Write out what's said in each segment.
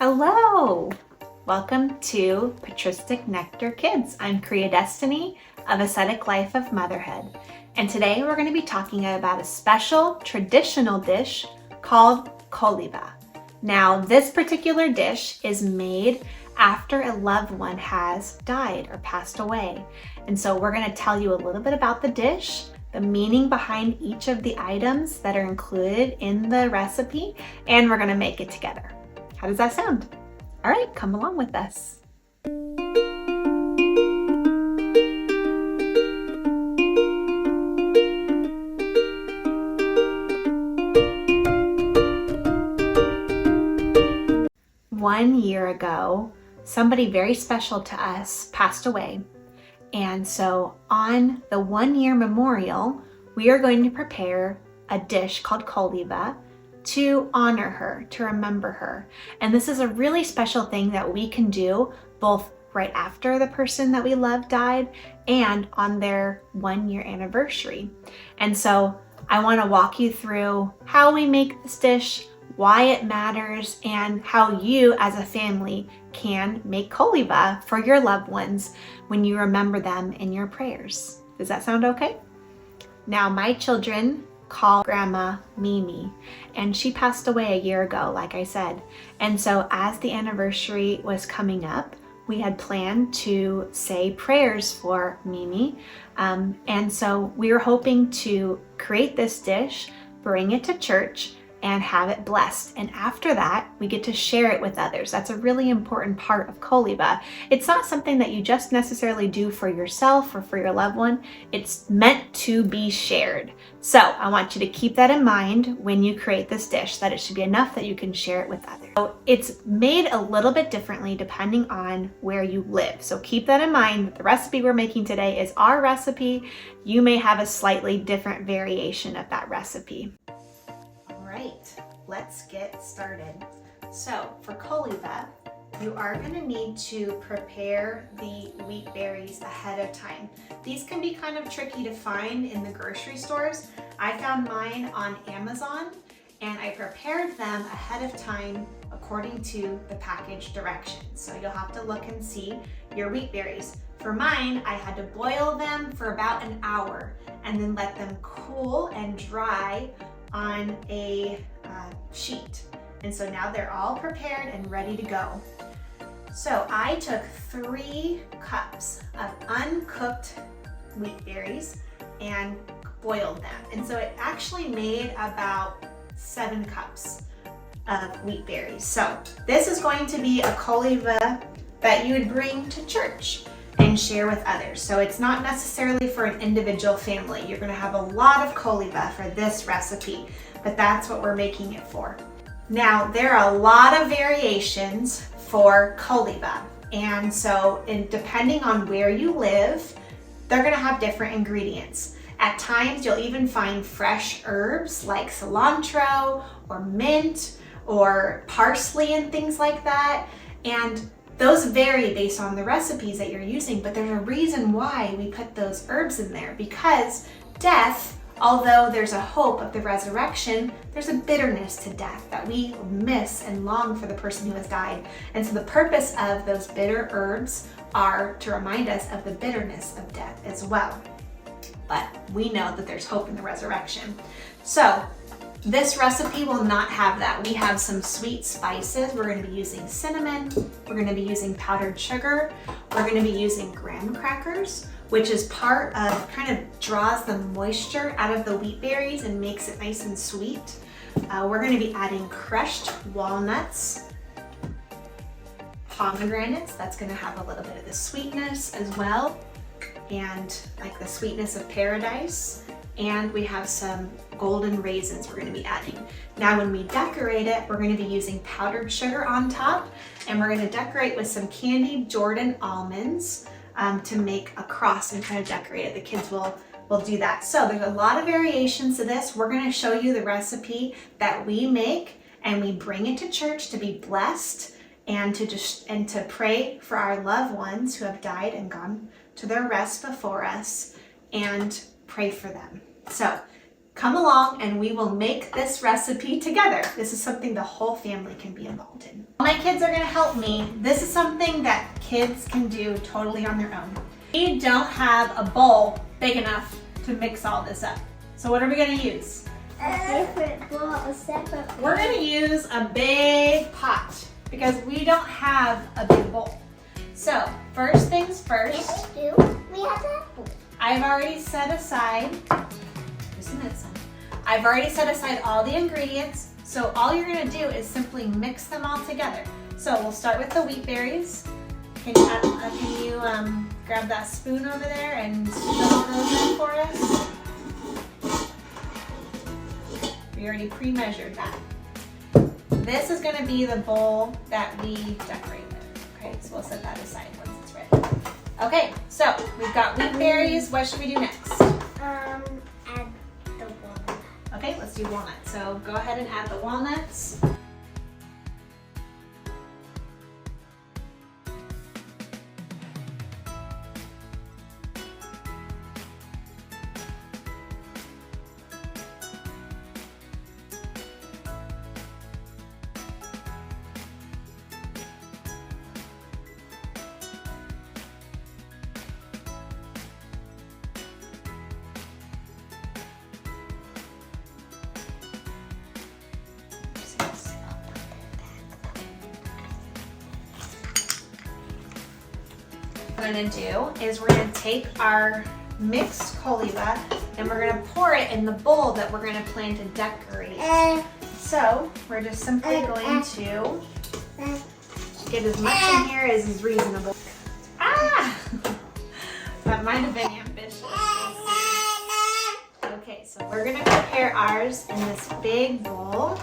Hello! Welcome to Patristic Nectar Kids. I'm Kriya Destiny of Ascetic Life of Motherhood. And today we're going to be talking about a special traditional dish called Koliva. Now, this particular dish is made after a loved one has died or passed away. And so we're going to tell you a little bit about the dish, the meaning behind each of the items that are included in the recipe, and we're going to make it together. How does that sound? All right, come along with us. One year ago, somebody very special to us passed away. And so on the 1 year memorial, we are going to prepare a dish called Koliva to honor her, to remember her. And this is a really special thing that we can do both right after the person that we love died and on their 1 year anniversary. And so I want to walk you through how we make this dish, why it matters, and how you as a family can make Koliva for your loved ones when you remember them in your prayers. Does that sound okay? Now, my children call Grandma Mimi, and she passed away a year ago, like I said. And so as the anniversary was coming up, we had planned to say prayers for Mimi. And so we were hoping to create this dish, bring it to church, and have it blessed. And after that, we get to share it with others. That's a really important part of Koliva. It's not something that you just necessarily do for yourself or for your loved one. It's meant to be shared. So I want you to keep that in mind when you create this dish, that it should be enough that you can share it with others. So it's made a little bit differently depending on where you live. So keep that in mind. The recipe we're making today is our recipe. You may have a slightly different variation of that recipe. Right, let's get started. So for Koliva, you are going to need to prepare the wheat berries ahead of time. These can be kind of tricky to find in the grocery stores. I found mine on Amazon and I prepared them ahead of time according to the package directions. So you'll have to look and see your wheat berries. For mine, I had to boil them for about an hour and then let them cool and dry on a sheet. And so now they're all prepared and ready to go. So I took 3 cups of uncooked wheat berries and boiled them. And so it actually made about 7 cups of wheat berries. So this is going to be a Koliva that you would bring to church and share with others. So it's not necessarily for an individual family. You're gonna have a lot of Koliva for this recipe, but that's what we're making it for. Now, there are a lot of variations for Koliva. And so depending on where you live, they're gonna have different ingredients. At times, you'll even find fresh herbs like cilantro or mint or parsley and things like that. And those vary based on the recipes that you're using, but there's a reason why we put those herbs in there, because death, although there's a hope of the resurrection, there's a bitterness to death that we miss and long for the person who has died. And so the purpose of those bitter herbs are to remind us of the bitterness of death as well. But we know that there's hope in the resurrection. So this recipe will not have that. We have some sweet spices. We're going to be using cinnamon. We're going to be using powdered sugar. We're going to be using graham crackers, which is part of, kind of draws the moisture out of the wheat berries and makes it nice and sweet. We're going to be adding crushed walnuts, pomegranates. That's going to have a little bit of the sweetness as well, and like the sweetness of paradise. And we have some golden raisins we're going to be adding. Now when we decorate it, we're going to be using powdered sugar on top, and we're going to decorate with some candied Jordan almonds to make a cross and kind of decorate it. The kids will do that. So there's a lot of variations to this. We're going to show you the recipe that we make, and we bring it to church to be blessed and to pray for our loved ones who have died and gone to their rest before us, and pray for them. So come along and we will make this recipe together. This is something the whole family can be involved in. My kids are gonna help me. This is something that kids can do totally on their own. We don't have a bowl big enough to mix all this up. So what are we gonna use? A different bowl, a separate bowl. We're gonna use a big pot because we don't have a big bowl. So first things first. Yes, we do. We have that bowl. I've already set aside, just a minute, son. I've already set aside all the ingredients. So all you're gonna do is simply mix them all together. So we'll start with the wheat berries. Can you grab that spoon over there and fill those in for us? We already pre-measured that. This is gonna be the bowl that we decorate with. Okay, so we'll set that aside once it's ready. Okay, so we've got wheat berries. What should we do next? Add the walnut. Okay, let's do walnuts. So go ahead and add the walnuts. What we're gonna do is we're gonna take our mixed Koliva and we're gonna pour it in the bowl that we're gonna plan to decorate. So we're just simply going to get as much in here as is reasonable. Ah! That might have been ambitious. Okay, so we're gonna prepare ours in this big bowl.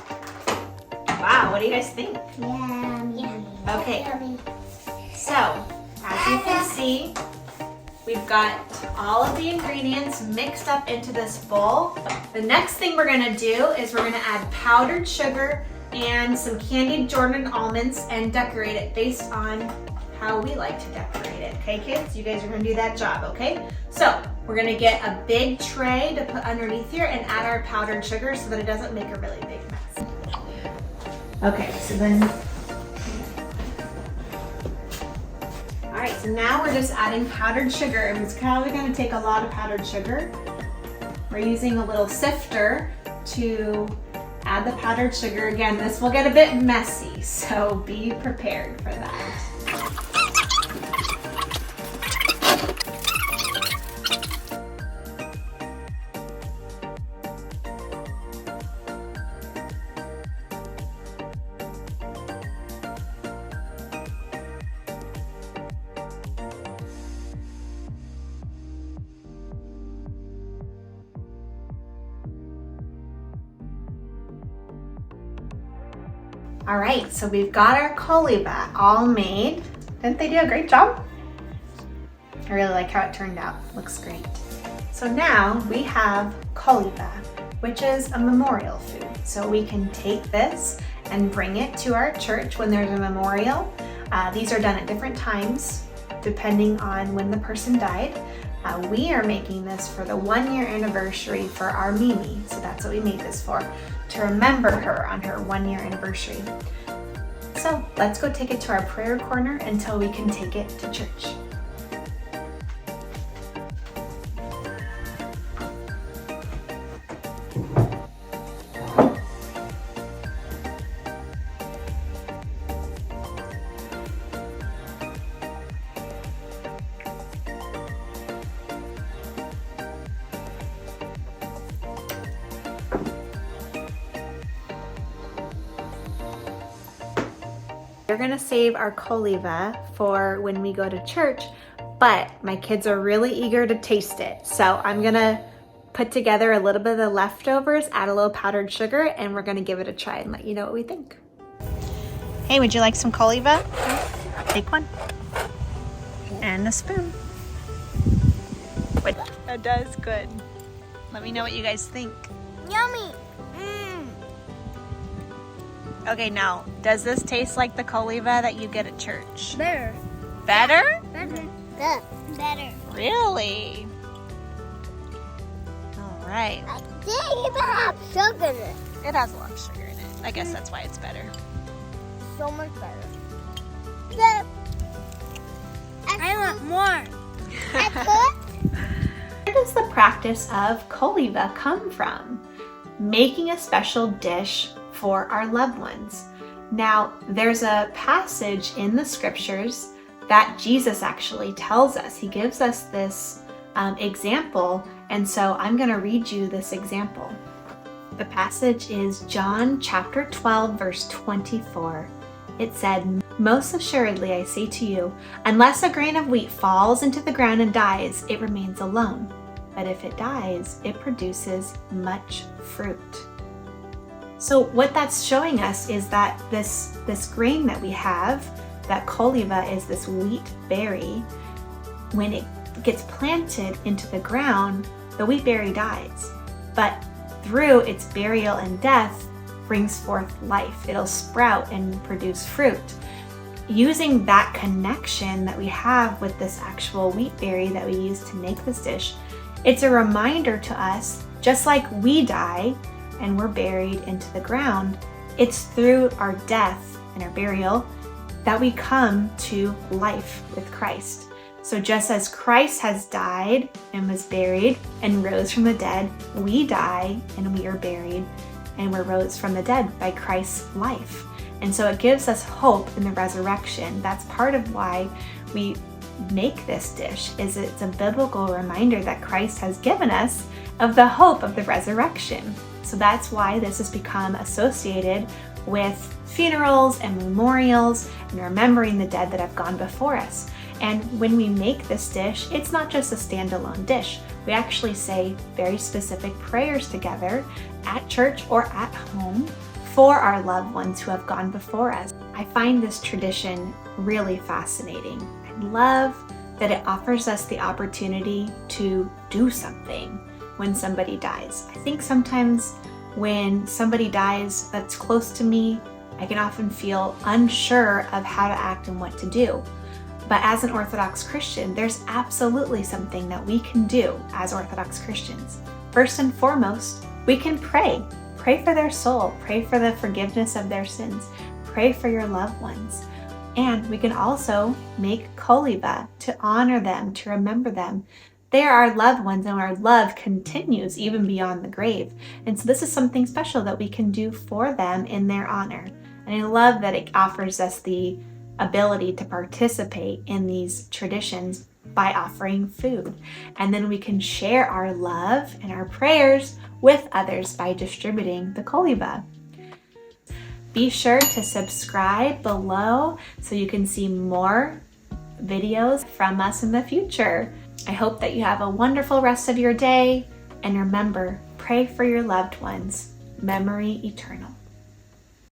Wow, what do you guys think? Yummy. Okay. Yummy. So, as you can see, we've got all of the ingredients mixed up into this bowl. The next thing we're gonna do is we're gonna add powdered sugar and some candied Jordan almonds and decorate it based on how we like to decorate it. Okay, kids? You guys are gonna do that job, okay? So, we're gonna get a big tray to put underneath here and add our powdered sugar so that it doesn't make a really big mess. Okay, so then all right, so now we're just adding powdered sugar. And it's probably gonna take a lot of powdered sugar. We're using a little sifter to add the powdered sugar. Again, this will get a bit messy, so be prepared for that. All right, so we've got our Koliva all made. Didn't they do a great job? I really like how it turned out. Looks great. So now we have Koliva, which is a memorial food. So we can take this and bring it to our church when there's a memorial. These are done at different times, depending on when the person died. We are making this for the 1-year anniversary for our Mimi. So that's what we made this for, to remember her on her 1-year anniversary. So let's go take it to our prayer corner until we can take it to church. We're gonna save our Koliva for when we go to church, but my kids are really eager to taste it. So I'm gonna put together a little bit of the leftovers, add a little powdered sugar, and we're gonna give it a try and let you know what we think. Hey, would you like some Koliva? Take one. And a spoon. Wait, that does good. Let me know what you guys think. Yummy. Okay, now, does this taste like the Koliva that you get at church? Better. Better? Better. Better. Really? All right. Like didn't even have sugar in it. It has a lot of sugar in it. I guess that's why it's better. So much better. Yeah. I want more. Where does the practice of Koliva come from? Making a special dish for our loved ones. Now, there's a passage in the scriptures that Jesus actually tells us. He gives us this example, and so I'm going to read you this example. The passage is John chapter 12, verse 24. It said, "Most assuredly I say to you, unless a grain of wheat falls into the ground and dies, it remains alone. But if it dies, it produces much fruit." So what that's showing us is that this grain that we have, that Koliva is this wheat berry, when it gets planted into the ground, the wheat berry dies. But through its burial and death brings forth life. It'll sprout and produce fruit. Using that connection that we have with this actual wheat berry that we use to make this dish, it's a reminder to us, just like we die and we're buried into the ground, it's through our death and our burial that we come to life with Christ. So just as Christ has died and was buried and rose from the dead, we die and we are buried and we're rose from the dead by Christ's life. And so it gives us hope in the resurrection. That's part of why we make this dish, is it's a biblical reminder that Christ has given us of the hope of the resurrection. So that's why this has become associated with funerals and memorials and remembering the dead that have gone before us. And when we make this dish, it's not just a standalone dish. We actually say very specific prayers together at church or at home for our loved ones who have gone before us. I find this tradition really fascinating. I love that it offers us the opportunity to do something when somebody dies. I think sometimes when somebody dies that's close to me, I can often feel unsure of how to act and what to do. But as an Orthodox Christian, there's absolutely something that we can do as Orthodox Christians. First and foremost, we can pray. Pray for their soul. Pray for the forgiveness of their sins. Pray for your loved ones. And we can also make Koliva to honor them, to remember them. They are our loved ones, and our love continues even beyond the grave. And so this is something special that we can do for them in their honor. And I love that it offers us the ability to participate in these traditions by offering food. And then we can share our love and our prayers with others by distributing the Koliva. Be sure to subscribe below so you can see more videos from us in the future. I hope that you have a wonderful rest of your day, and remember, pray for your loved ones. Memory eternal.